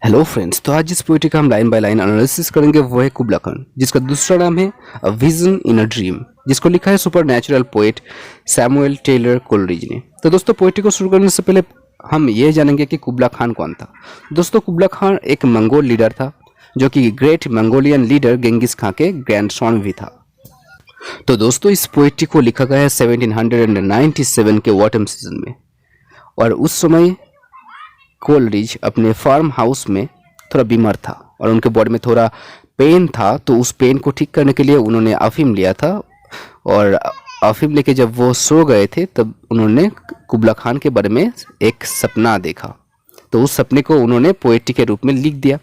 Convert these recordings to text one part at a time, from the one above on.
Hello friends, तो आज जिस पोइट्री का हम लाइन बाय लाइन एनालिसिस करेंगे वो है कुबला खान, जिसका दूसरा नाम है a vision in a dream, जिसको लिखा है supernatural poet Samuel Taylor Coleridge ने। तो दोस्तों, पोइट्री को शुरू करने से पहले हम ये जानेंगे कि कुबला खान कौन था। दोस्तों, कुबला खान एक मंगोल लीडर था, जो कि great Mongolian leader Genghis Khan के ग्रैंडसन भी था। तो दोस्तों, इस पोइट्री को लिखा गया है 1797 के ऑटम सीजन में, और उस समय कोलरिज अपने फार्म हाउस में थोड़ा बीमार था और उनके बॉडी में थोड़ा पेन था। तो उस पेन को ठीक करने के लिए उन्होंने अफीम लिया था, और अफीम लेके जब वो सो गए थे तब उन्होंने कुबला खान के बारे में एक सपना देखा। तो उस सपने को उन्होंने पोएट्री के रूप में लिख दिया।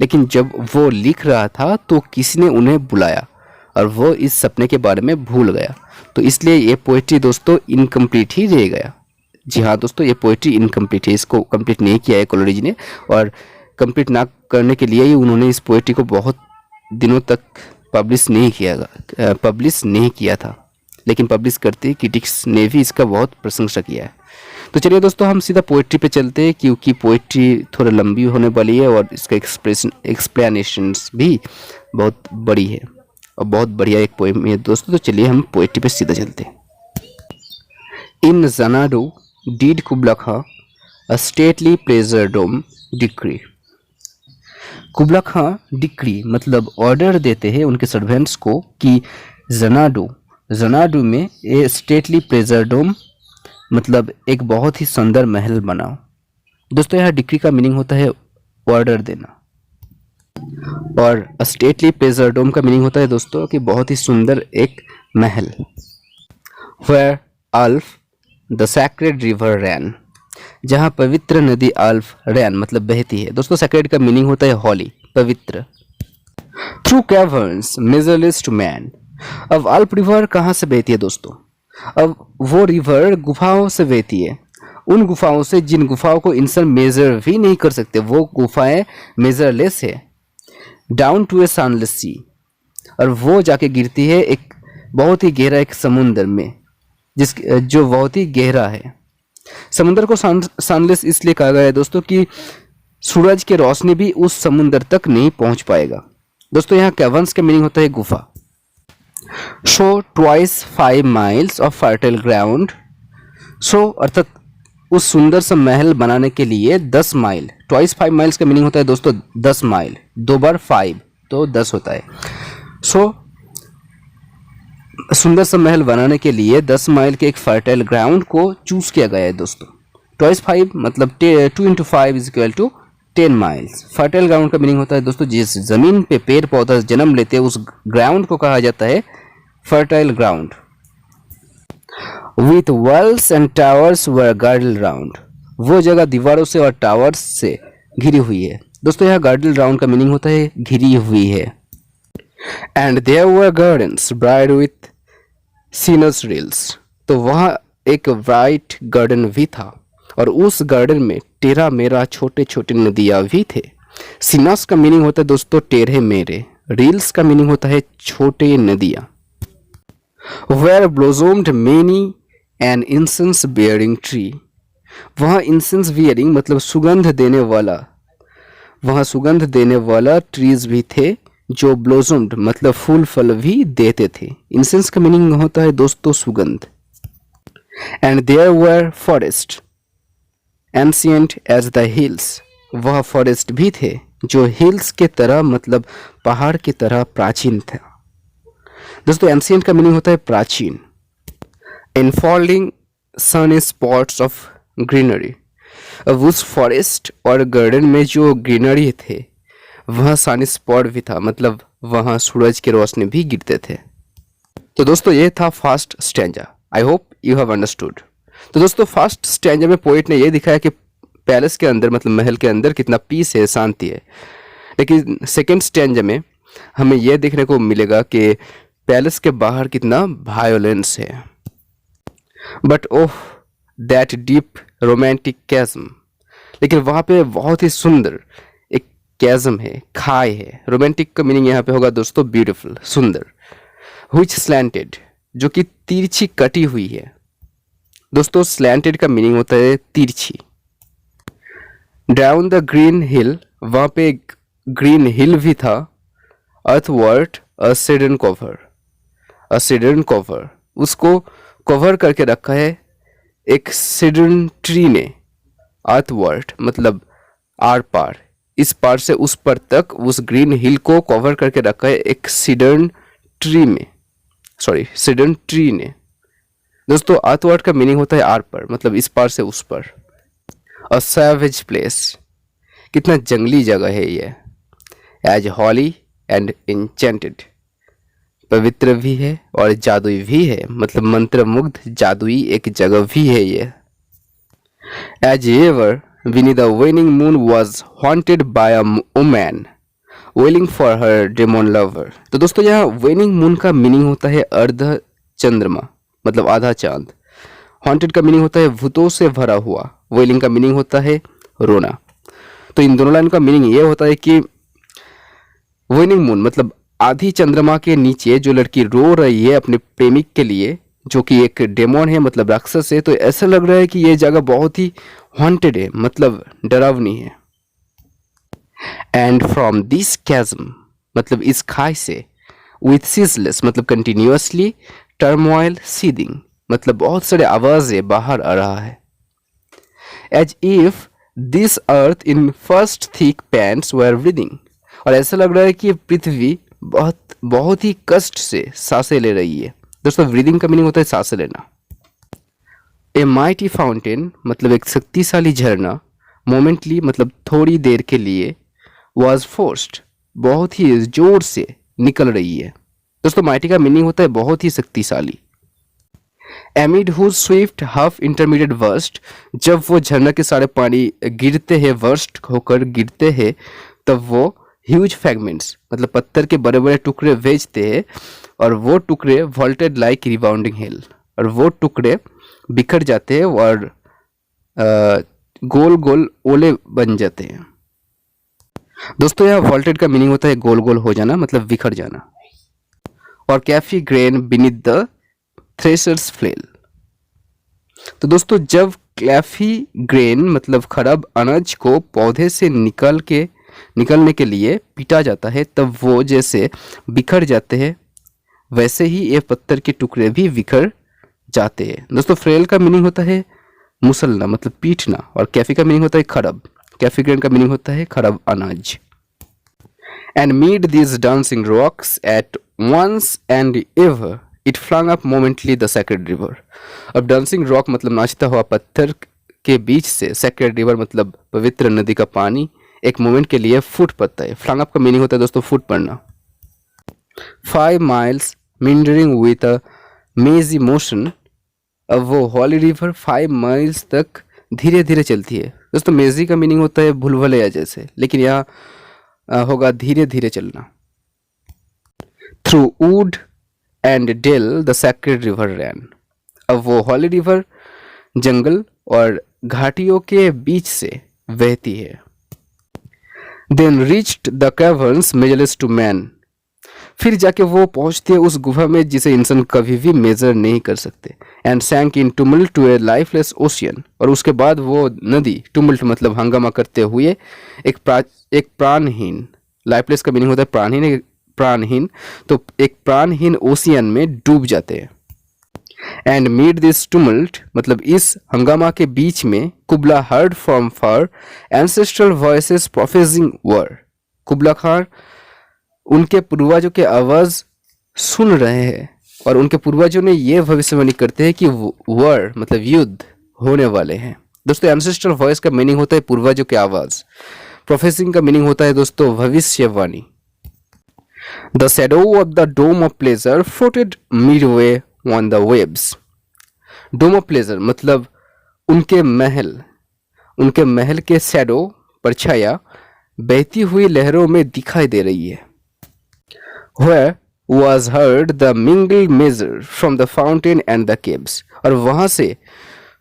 लेकिन जब वो लिख रहा था तो किसी ने उन्हें बुलाया और वो इस सपने के बारे में भूल गया। तो इसलिए ये पोएट्री दोस्तों इनकम्प्लीट ही रह गया। जी हाँ दोस्तों, ये पोएट्री इनकम्प्लीट है, इसको कंप्लीट नहीं किया है कोलरिज ने, और कंप्लीट ना करने के लिए ही उन्होंने इस पोएट्री को बहुत दिनों तक पब्लिश नहीं किया था। लेकिन पब्लिश करते क्रिटिक्स ने भी इसका बहुत प्रशंसा किया है। तो चलिए दोस्तों, हम सीधा पोएट्री पे चलते हैं, क्योंकि पोएट्री थोड़ा लंबी होने वाली है और इसका एक्सप्लेनेशंस भी बहुत बड़ी है और बहुत बढ़िया एक पोएम है दोस्तों। तो चलिए हम पोएट्री पे सीधा चलते हैं। इन Xanadu did Kubla Khan a stately pleasure dome decree। कुबला Khan decree मतलब ऑर्डर देते हैं उनके सर्वेंट्स को कि जनाडू में ए स्टेटली प्लेजर डोम मतलब एक बहुत ही सुंदर महल बनाओ। दोस्तों, यह डिक्री का मीनिंग होता है ऑर्डर देना, और स्टेटली प्लेजर डोम का मीनिंग होता है दोस्तों कि बहुत ही सुंदर एक महल। वेयर अल्फ द सैक्रेड रिवर रैन, जहाँ पवित्र नदी अल्फ रैन मतलब बहती है। दोस्तों, सैक्रेड का मीनिंग होता है हॉली, पवित्र। Through caverns measureless to man, अब अल्फ रिवर कहाँ से बहती है दोस्तों? अब वो रिवर गुफाओं से बहती है, उन गुफाओं से जिन गुफाओं को इंसान मेजर भी नहीं कर सकते, वो गुफाएं मेजरलेस है। डाउन टू ए सनलेस सी, और वो जाके गिरती है एक बहुत ही गहरा एक समुद्र में, जो बहुत ही गहरा है। समुद्र को सनलेस इसलिए कहा गया है दोस्तों कि सूरज की रोशनी भी उस समुद्र तक नहीं पहुंच पाएगा। दोस्तों, यहाँ कैवर्न्स का मीनिंग होता है गुफा। Show twice 5 miles of fertile ground, show अर्थात उस सुंदर सा महल बनाने के लिए 10 माइल, ट्वाइस 5 माइल्स का मीनिंग होता है दोस्तों 10 माइल, 2 बार 5 तो 10 होता है। सो सुंदर सा महल बनाने के लिए 10 माइल के एक फर्टाइल ग्राउंड को चूज किया गया है दोस्तों। ट्वाइस 5 मतलब 2 into 5 is equal to 10 miles. Fertile ground का मीनिंग होता है दोस्तों जिस जमीन पे पेड़ पौधा जन्म लेते हैं, उस ग्राउंड को कहा जाता है fertile ground. With walls and towers were गार्डल round, वो जगह दीवारों से और टावर्स से घिरी हुई है। दोस्तों, यह गार्डल राउंड का मीनिंग होता है घिरी हुई है। And there were gardens bright with sinuous rills, तो वहाँ एक ब्राइट गार्डन भी था, और उस गार्डन में टेरा मेरा छोटे छोटे नदियाँ भी थे। सीनस का मीनिंग होता है दोस्तों टेढ़े मेरे, रील्स का मीनिंग होता है छोटे नदियाँ। Where blossomed many an incense bearing tree, वहाँ इंसेंस बियरिंग मतलब सुगंध देने वाला, वहाँ सुगंध देने वाला ट्रीज भी थे जो ब्लोजम्ड मतलब फूल फल भी देते थे। इंसेंस का मीनिंग होता है दोस्तों सुगंध। And there were forests ancient as the hills, वह फॉरेस्ट भी थे जो हिल्स के तरह मतलब पहाड़ की तरह प्राचीन था। दोस्तों, एंशिएंट का मीनिंग होता है प्राचीन। Enfolding sun spots of greenery, अब उस फॉरेस्ट और गार्डन में जो ग्रीनरी थे वहाँ सन स्पॉट भी था, मतलब वहाँ सूरज की रोशनी भी गिरते थे। तो दोस्तों, ये था first stanza. I hope you have understood. तो दोस्तों, फर्स्ट स्टैंजा में पोइट ने ये दिखाया कि पैलेस के अंदर मतलब महल के अंदर कितना पीस है, शांति है। लेकिन सेकेंड स्टैंजा में हमें यह देखने को मिलेगा कि पैलेस के बाहर कितना वायोलेंस है। But oh that deep romantic chasm, लेकिन वहाँ पे बहुत ही सुंदर एक कैज़म है, खाई है। रोमांटिक का मीनिंग यहाँ पे होगा दोस्तों ब्यूटीफुल, सुंदर। व्हिच स्लैंटेड, जो कि तिरछी कटी हुई है। दोस्तों, स्लैंटेड का मीनिंग होता है तिरछी। डाउन द ग्रीन हिल वहाँ पे एक ग्रीन हिल भी था। अर्थवर्ट अ सीडन कवर, अ सीडन कवर, उसको कवर करके रखा है एक सीडन ट्री ने। अर्थवर्ट मतलब आर पार, इस पार से उस पर तक उस ग्रीन हिल को कवर करके रखा है एक सीडन ट्री में, सॉरी सीडन ट्री ने। दोस्तों अर्थवर्ट का मीनिंग होता है आर पर, मतलब इस पार से उस पर। अ सैवेज प्लेस, कितना जंगली जगह है ये। एज हॉली एंड इंचेंटेड, पवित्र भी है और जादुई भी है, मतलब मंत्र मुग्ध जादुई एक जगह भी है ये। एज एवर विनी the waning moon was haunted by a woman wailing for her demon lover. तो दोस्तों यहाँ वेनिंग मून का मीनिंग होता है अर्ध चंद्रमा, मतलब आधा चांद। हॉन्टेड का मीनिंग होता है भूतों से भरा हुआ। वेलिंग का मीनिंग होता है रोना। तो इन दोनों लाइन का मीनिंग ये होता है कि वेनिंग मून मतलब आधी चंद्रमा के नीचे जो लड़की रो रही है अपने प्रेमिक के लिए, जो कि एक डेमोन है मतलब राक्षस है, तो ऐसा लग रहा है कि ये जगह बहुत ही हॉन्टेड है, मतलब डरावनी है। एंड फ्रॉम दिस कैज्म, मतलब इस खाई से, विथ सीजलेस मतलब कंटिन्यूअसली, टर्मोइल सीदिंग मतलब बहुत सारे आवाजें बाहर आ रहा है। As if this earth in first thick pants were breathing, और ऐसा लग रहा है कि ये पृथ्वी बहुत बहुत ही कष्ट से सांसें ले रही है। दोस्तों ब्रीदिंग का मीनिंग होता है सांसें लेना। ए माइटी फाउंटेन मतलब एक शक्तिशाली झरना, मोमेंटली मतलब थोड़ी देर के लिए, वॉज फोर्स्ड बहुत ही जोर से निकल रही है। दोस्तों माइटी का मीनिंग होता है बहुत ही शक्तिशाली। Amid whose swift half intermittent burst, जब वो झरना के सारे पानी गिरते हैं, वर्स्ट होकर गिरते हैं, तब वो ह्यूज फ्रैगमेंट्स मतलब पत्थर के बड़े बड़े टुकड़े भेजते हैं, और वो टुकड़े वॉल्टेड लाइक रिबाउंडिंग हिल, और वो टुकड़े बिखर जाते हैं और गोल गोल ओले बन जाते हैं। दोस्तों यहाँ वॉल्टेड का मीनिंग होता है गोल गोल हो जाना, मतलब बिखर जाना। और chaffy grain beneath the thresher's flail, तो दोस्तों जब क्लैफी ग्रेन मतलब खराब अनाज को पौधे से निकलने के लिए पीटा जाता है, तब वो जैसे बिखर जाते हैं, वैसे ही ये पत्थर के टुकड़े भी बिखर जाते हैं। दोस्तों फ्रेल का मीनिंग होता है मुसलना मतलब पीटना, और कैफी का मीनिंग होता है खराब। कैफी ग्रेन का मीनिंग होता है खराब अनाज। And mid this dancing rocks at once and ever it flung up momently the sacred river. अब डांसिंग रॉक मतलब नाचता हुआ पत्थर के बीच से, सेक्रेड रिवर मतलब पवित्र नदी का पानी एक मोमेंट के लिए फुट पड़ता है। फ्लंग अप का मीनिंग होता है दोस्तों फुट पड़ना। 5 miles meandering with a mazy motion, अब वो हॉली रिवर 5 माइल्स तक धीरे धीरे चलती है। दोस्तों मेजी का मीनिंग होता है भूलभुलैया जैसे, लेकिन यहाँ होगा धीरे धीरे चलना। Through wood and dale the sacred river ran, अब वो हॉली रिवर जंगल और घाटियों के बीच से बहती है। Then reached the caverns measureless to man, फिर जाके वो पहुंचते हैं उस गुफा में जिसे इंसान कभी भी मेजर नहीं कर सकते। And sank in tumult to a lifeless ocean, और उसके बाद वो नदी, टुमल्ट मतलब हंगामा करते हुए, एक प्राणहीन, लाइफलेस का मीनिंग होता है प्राणहीन, तो एक प्राणहीन ओशियन में डूब जाते हैं। एंड मीट दिस टुमल्ट मतलब इस हंगामा के बीच में, Kubla heard from far ancestral voices prophesying war, Kubla Khan उनके पूर्वजों के आवाज सुन रहे हैं, और उनके पूर्वजों ने ये भविष्यवाणी करते हैं कि वर मतलब युद्ध होने वाले हैं। दोस्तों एंसेस्ट्रल वॉइस का मीनिंग होता है पूर्वजों की आवाज। प्रोफेसिंग का मीनिंग होता है दोस्तों भविष्यवाणी। The shadow of the dome of pleasure floated midway on the waves, dome of pleasure मतलब उनके महल के शैडो परछाया बहती हुई लहरों में दिखाई दे रही है। Where was heard the mingled measure from the fountain and the caves, और वहां से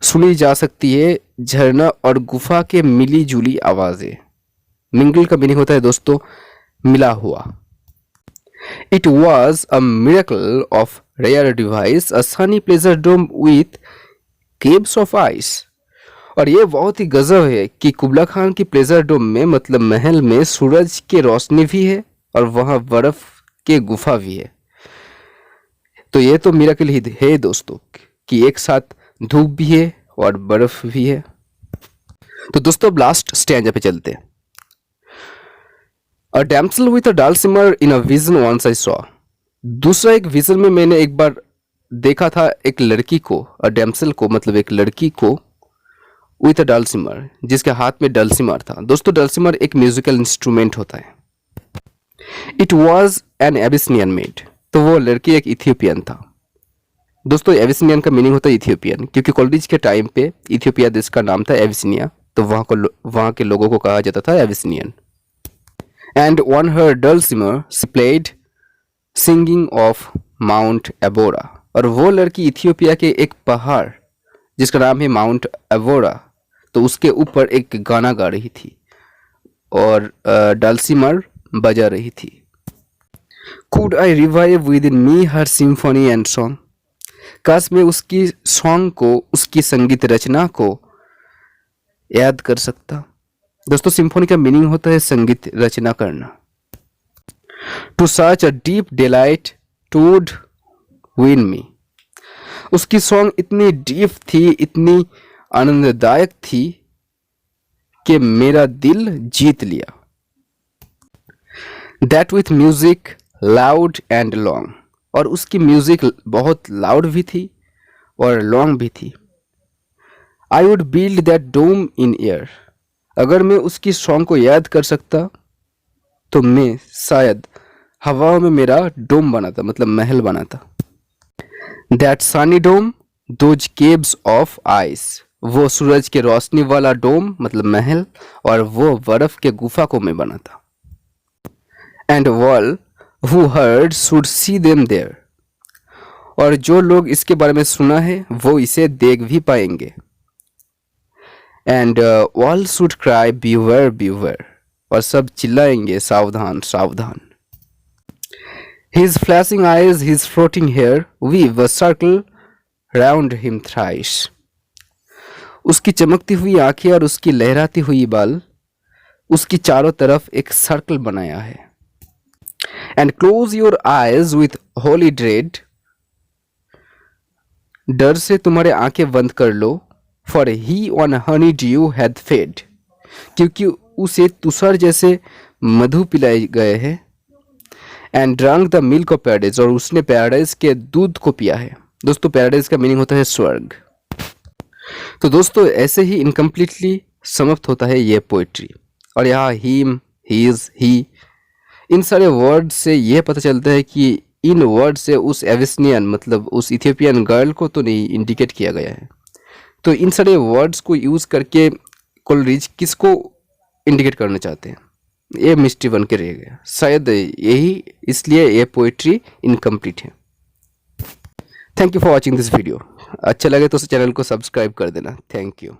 सुनी जा सकती है झरना और गुफा के मिली जुली आवाजें। मिंगल का मीनिंग होता है दोस्तों मिला हुआ। It was a miracle of rare device, a sunny pleasure dome with caves of ice, और ये बहुत ही गजब है कि कुबला खान की प्लेजर डोम में मतलब महल में सूरज की रोशनी भी है और वहाँ बर्फ के गुफा भी है। तो ये तो मिरेकल ही है दोस्तों कि एक साथ धूप भी है और बर्फ भी है। तो दोस्तों अब लास्ट स्टैंजा पे चलते हैं। A damsel with a dulcimer in a vision once I saw. दूसरा एक विजन में मैंने एक बार देखा था एक लड़की को, अ डैम्सल को मतलब एक लड़की को, विथ अ डालसिमर जिसके हाथ में डलसिमर था। दोस्तों डलसिमर एक म्यूजिकल इंस्ट्रूमेंट होता है। It was an Abyssinian made. तो वो लड़की एक इथियोपियन था। दोस्तों एबिसिनियन का मीनिंग होता है इथियोपियन, क्योंकि कॉलेज के टाइम पे इथियोपिया देश का नाम था एबिसिनिया, तो वहाँ के लोगों को कहा जाता था Abyssinian. And on her dulcimer she played singing of Mount Abora. और वो लड़की इथियोपिया के एक पहाड़ जिसका नाम है माउंट एबोरा, तो उसके ऊपर एक गाना गा रही थी और डलसिमर बजा रही थी। Could I revive within me her symphony and song? काश मैं उसकी सॉन्ग को, उसकी संगीत रचना को याद कर सकता। दोस्तों सिम्फोनी का मीनिंग होता है संगीत रचना करना। To such a deep delight टूड win मी। उसकी सॉन्ग इतनी डीप थी, इतनी आनंददायक थी कि मेरा दिल जीत लिया। That with music loud and long. और उसकी म्यूजिक बहुत लाउड भी थी और लॉन्ग भी थी। I would build that dome in air. अगर मैं उसकी सॉन्ग को याद कर सकता तो मैं शायद हवाओं में मेरा डोम बनाता, मतलब महल बनाता। That sunny dome those caves of ice. वो सूरज के रोशनी वाला डोम मतलब महल, और वो बर्फ के गुफा को मैं बनाता। And all who heard should see them there. और जो लोग इसके बारे में सुना है वो इसे देख भी पाएंगे। And all should cry beware beware. और सब चिल्लाएंगे सावधान सावधान। His flashing eyes, his floating hair weave a circle round him thrice. उसकी चमकती हुई आंखें और उसकी लहराती हुई बाल उसकी चारों तरफ एक सर्कल बनाया है। And close your eyes with holy dread. डर से तुम्हारे आंखें बंद कर लो। For he on honey dew had fed. क्योंकि उसे तुषार जैसे मधु पिलाए गए हैं। And drunk the milk of paradise. और उसने पैराडाइज के दूध को पिया है। दोस्तों पैराडाइज का मीनिंग होता है स्वर्ग। तो दोस्तों ऐसे ही इनकम्प्लीटली समाप्त होता है ये पोइट्री। और यहाँ हिम, हीज, ही, इन सारे वर्ड से यह पता चलता है कि इन वर्ड से उस एविसनियन मतलब उस इथियोपियन गर्ल को तो नहीं इंडिकेट किया गया है। तो इन सारे वर्ड्स को यूज़ करके कोलरिज किसको इंडिकेट करना चाहते हैं, ये मिस्ट्री बन के रह गया। शायद यही इसलिए ये पोइट्री इनकम्प्लीट है। Thank you for watching this video. अच्छा लगे तो चैनल को सब्सक्राइब कर देना। Thank you.